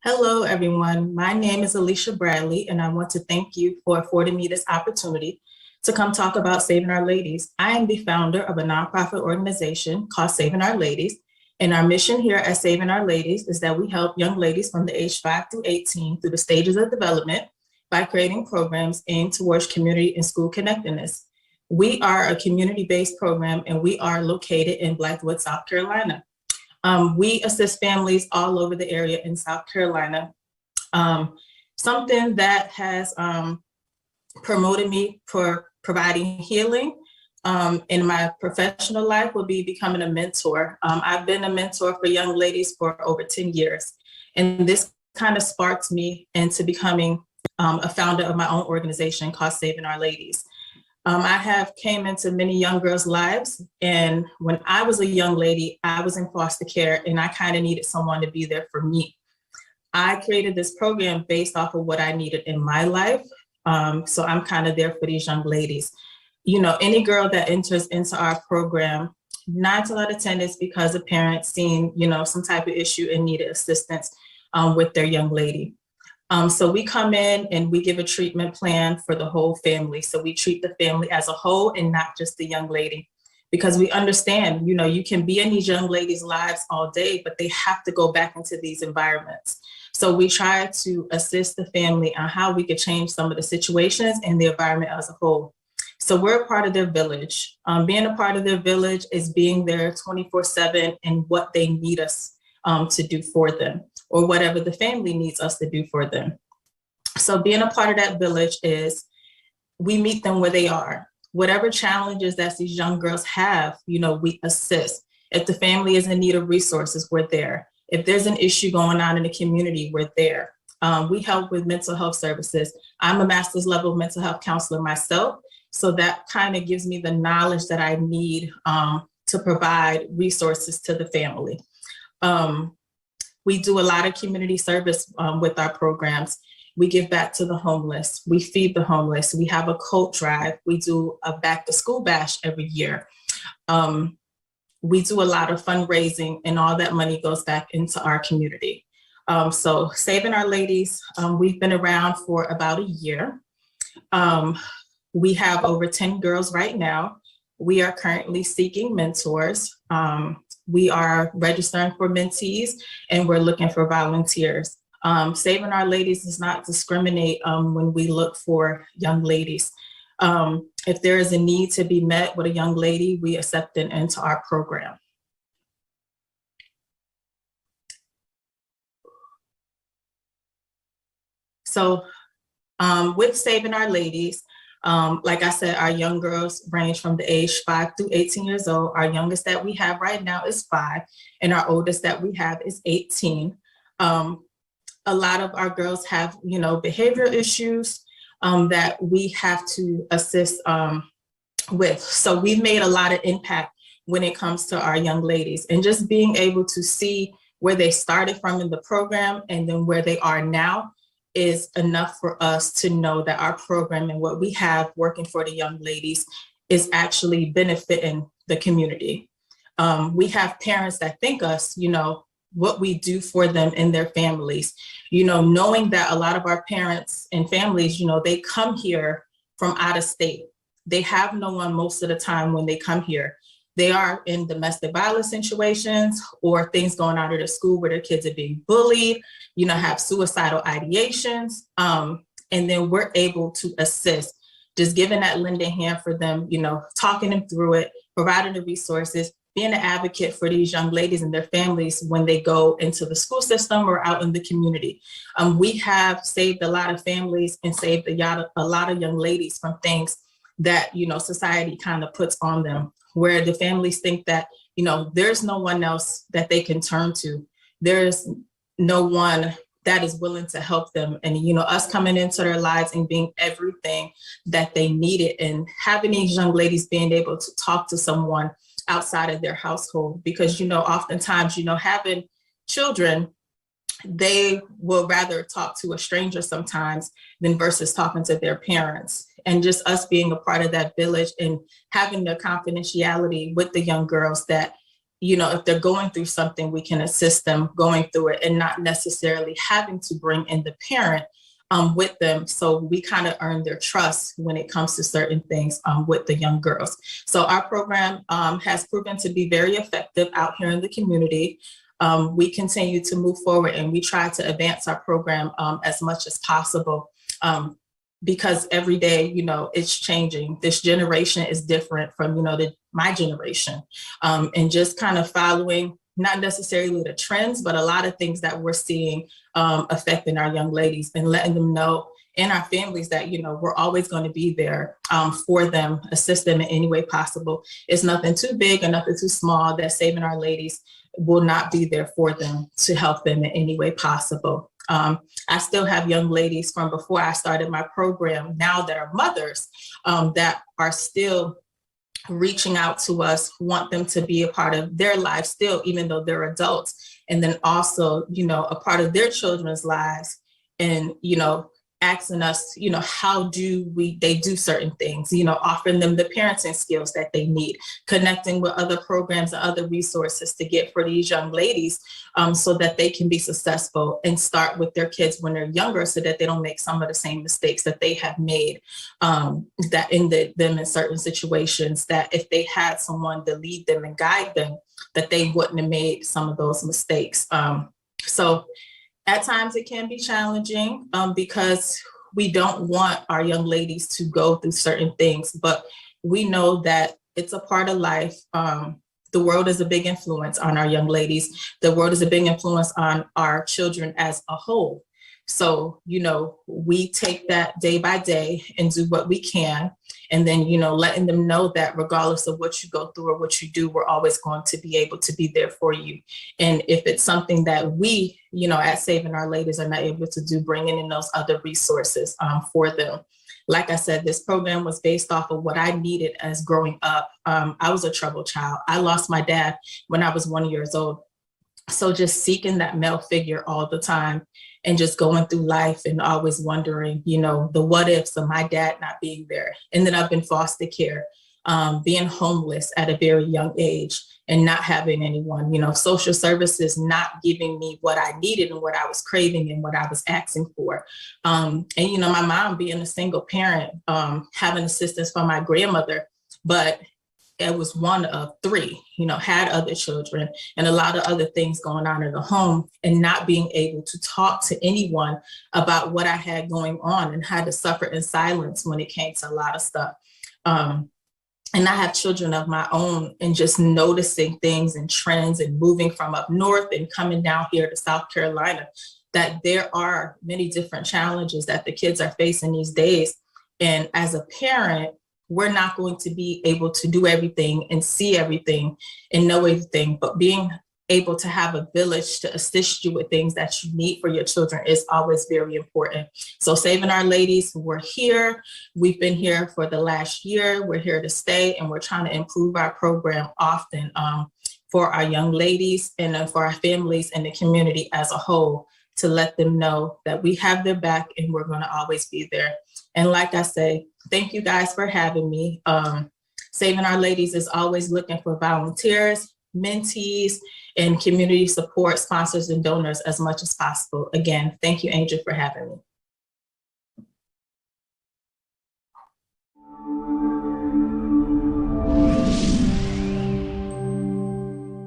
Hello, everyone. My name is Alicia Bradley, and I want to thank you for affording me this opportunity to come talk about Saving Our Ladies. I am the founder of a nonprofit organization called Saving Our Ladies, and our mission here at Saving Our Ladies is that we help young ladies from the age 5 through 18 through the stages of development by creating programs aimed towards community and school connectedness. We are a community-based program, and we are located in Blythewood, South Carolina. We assist families all over the area in South Carolina. Something that has promoted me for providing healing in my professional life will be becoming a mentor. I've been a mentor for young ladies for over 10 years, and this kind of sparked me into becoming a founder of my own organization called Saving Our Ladies. I have came into many young girls' lives, and when I was a young lady, I was in foster care, and I kind of needed someone to be there for me. I created this program based off of what I needed in my life, so I'm kind of there for these young ladies. You know, any girl that enters into our program, 9 out of 10 is because a parent seen, you know, some type of issue and needed assistance with their young lady. So we come in and we give a treatment plan for the whole family. So we treat the family as a whole and not just the young lady, because we understand, you know, you can be in these young ladies' lives all day, but they have to go back into these environments. So we try to assist the family on how we could change some of the situations and the environment as a whole. So we're a part of their village. Being a part of their village is being there 24/7 and what they need us to do for them, or whatever the family needs us to do for them. So being a part of that village is we meet them where they are. Whatever challenges that these young girls have, you know, we assist. If the family is in need of resources, we're there. If there's an issue going on in the community, we're there. We help with mental health services. I'm a master's level mental health counselor myself, so that kind of gives me the knowledge that I need to provide resources to the family. We do a lot of community service with our programs. We give back to the homeless. We feed the homeless. We have a coat drive. We do a back to school bash every year. We do a lot of fundraising, and all that money goes back into our community. So Saving Our Ladies, we've been around for about a year. We have over 10 girls right now. We are currently seeking mentors. We are registering for mentees, and we're looking for volunteers. Saving Our Ladies does not discriminate when we look for young ladies. If there is a need to be met with a young lady, we accept them into our program. So with Saving Our Ladies, like I said, our young girls range from the age 5 through 18 years old. Our youngest that we have right now is 5, and our oldest that we have is 18. A lot of our girls have, you know, behavioral issues that we have to assist with. So we've made a lot of impact when it comes to our young ladies, and just being able to see where they started from in the program and then where they are now is enough for us to know that our program and what we have working for the young ladies is actually benefiting the community. We have parents that thank us, you know, what we do for them and their families, you know, knowing that a lot of our parents and families, you know, they come here from out of state. They have no one most of the time when they come here. They are in domestic violence situations or things going on at the school where their kids are being bullied, you know, have suicidal ideations. And then we're able to assist, just giving that lending hand for them, you know, talking them through it, providing the resources, being an advocate for these young ladies and their families when they go into the school system or out in the community. We have saved a lot of families and saved a lot of young ladies from things that, society kind of puts on them, where the families think that, there's no one else that they can turn to. There's no one that is willing to help them. And, us coming into their lives and being everything that they needed, and having these young ladies being able to talk to someone outside of their household, because, oftentimes, having children, they will rather talk to a stranger sometimes than versus talking to their parents. And just us being a part of that village and having the confidentiality with the young girls that, if they're going through something, we can assist them going through it, and not necessarily having to bring in the parent with them. So we kind of earn their trust when it comes to certain things with the young girls. So our program has proven to be very effective out here in the community. We continue to move forward, and we try to advance our program as much as possible, because every day, it's changing. This generation is different from, my generation, and just kind of following not necessarily the trends, but a lot of things that we're seeing affecting our young ladies, and letting them know, and our families, that, we're always going to be there for them, assist them in any way possible. It's nothing too big or nothing too small that Saving Our Ladies will not be there for them to help them in any way possible. I still have young ladies from before I started my program now that are mothers that are still reaching out to us, want them to be a part of their lives still, even though they're adults. And then also, a part of their children's lives, and, asking us, how do they do certain things, offering them the parenting skills that they need, connecting with other programs and other resources to get for these young ladies, so that they can be successful and start with their kids when they're younger, so that they don't make some of the same mistakes that they have made, that ended them in certain situations, that if they had someone to lead them and guide them, that they wouldn't have made some of those mistakes. So at times it can be challenging because we don't want our young ladies to go through certain things, but we know that it's a part of life. The world is a big influence on our young ladies. The world is a big influence on our children as a whole. So, we take that day by day and do what we can. And then, letting them know that regardless of what you go through or what you do, we're always going to be able to be there for you. And if it's something that we, at Saving Our Ladies are not able to do, bringing in those other resources for them. Like I said, this program was based off of what I needed as growing up. I was a troubled child. I lost my dad when I was 1 year old. So just seeking that male figure all the time, and just going through life and always wondering, the what ifs of my dad not being there. And then I've been foster care, being homeless at a very young age and not having anyone, social services not giving me what I needed and what I was craving and what I was asking for. And, my mom being a single parent, having assistance from my grandmother, but it was one of three, had other children and a lot of other things going on in the home, and not being able to talk to anyone about what I had going on, and had to suffer in silence when it came to a lot of stuff. And I have children of my own, and just noticing things and trends, and moving from up north and coming down here to South Carolina, that there are many different challenges that the kids are facing these days. And as a parent, we're not going to be able to do everything and see everything and know everything, but being able to have a village to assist you with things that you need for your children is always very important. So Saving Our Ladies, we're here. We've been here for the last year. We're here to stay, and we're trying to improve our program often for our young ladies and for our families and the community as a whole, to let them know that we have their back and we're going to always be there. And like I say, thank you guys for having me. Saving Our Ladies is always looking for volunteers, mentees, and community support sponsors and donors as much as possible. Again, thank you, Angel, for having me.